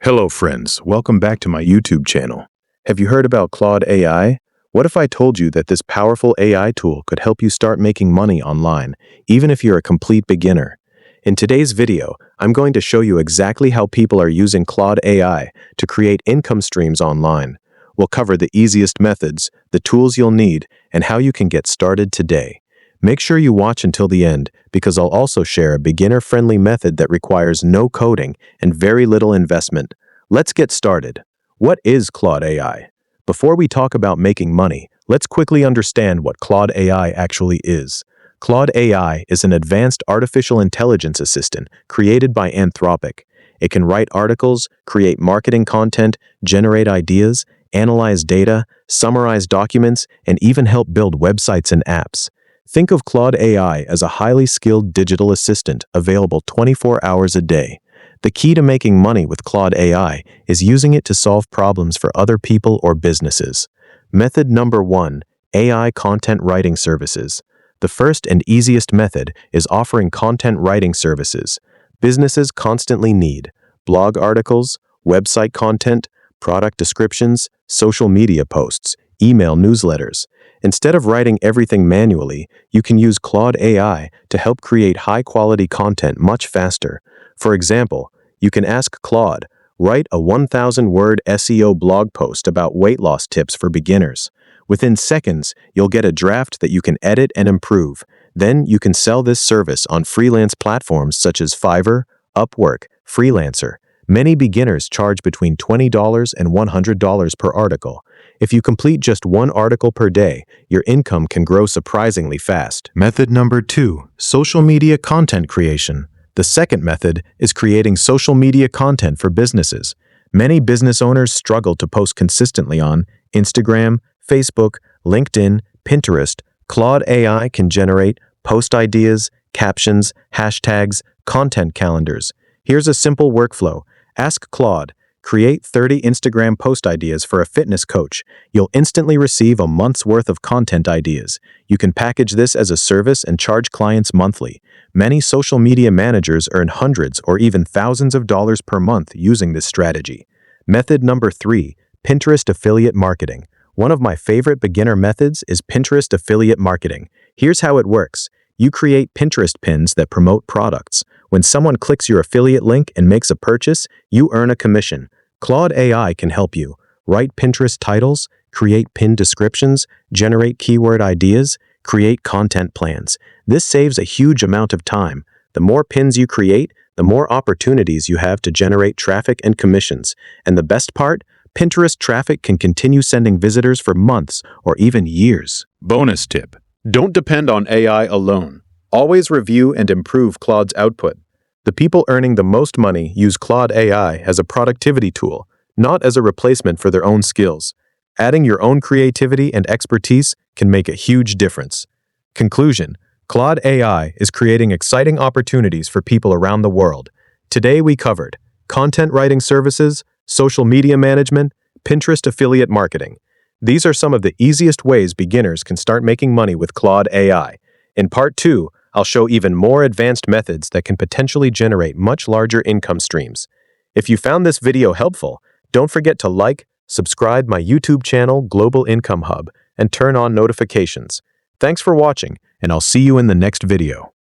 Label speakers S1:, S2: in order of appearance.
S1: Hello friends, welcome back to my YouTube channel. Have you heard about Claude AI? What if I told you that this powerful AI tool could help you start making money online, even if you're a complete beginner? In today's video, I'm going to show you exactly how people are using Claude AI to create income streams online. We'll cover the easiest methods, the tools you'll need, and how you can get started today. Make sure you watch until the end because I'll also share a beginner-friendly method that requires no coding and very little investment. Let's get started. What is Claude AI? Before we talk about making money, let's quickly understand what Claude AI actually is. Claude AI is an advanced artificial intelligence assistant created by Anthropic. It can write articles, create marketing content, generate ideas, analyze data, summarize documents, and even help build websites and apps. Think of Claude AI as a highly skilled digital assistant available 24 hours a day. The key to making money with Claude AI is using it to solve problems for other people or businesses. Method number 1, AI content writing services. The first and easiest method is offering content writing services. Businesses constantly need blog articles, website content, product descriptions, social media posts, email newsletters. Instead of writing everything manually, you can use Claude AI to help create high-quality content much faster. For example, you can ask Claude, write a 1,000-word SEO blog post about weight loss tips for beginners. Within seconds, you'll get a draft that you can edit and improve. Then you can sell this service on freelance platforms such as Fiverr, Upwork, Freelancer. Many beginners charge between $20 and $100 per article. If you complete just one article per day, your income can grow surprisingly fast. Method number 2, social media content creation. The second method is creating social media content for businesses. Many business owners struggle to post consistently on Instagram, Facebook, LinkedIn, Pinterest. Claude AI can generate post ideas, captions, hashtags, content calendars. Here's a simple workflow. Ask Claude, create 30 Instagram post ideas for a fitness coach. You'll instantly receive a month's worth of content ideas. You can package this as a service and charge clients monthly. Many social media managers earn hundreds or even thousands of dollars per month using this strategy. Method number 3, Pinterest affiliate marketing. One of my favorite beginner methods is Pinterest affiliate marketing. Here's how it works. You create Pinterest pins that promote products. When someone clicks your affiliate link and makes a purchase, you earn a commission. Claude AI can help you write Pinterest titles, create pin descriptions, generate keyword ideas, create content plans. This saves a huge amount of time. The more pins you create, the more opportunities you have to generate traffic and commissions. And the best part? Pinterest traffic can continue sending visitors for months or even years. Bonus tip: don't depend on AI alone. Always review and improve Claude's output. The people earning the most money use Claude AI as a productivity tool, not as a replacement for their own skills. Adding your own creativity and expertise can make a huge difference. Conclusion: Claude AI is creating exciting opportunities for people around the world. Today we covered content writing services, social media management, Pinterest affiliate marketing. These are some of the easiest ways beginners can start making money with Claude AI. In part 2, I'll show even more advanced methods that can potentially generate much larger income streams. If you found this video helpful, don't forget to like, subscribe my YouTube channel, Global Income Hub, and turn on notifications. Thanks for watching, and I'll see you in the next video.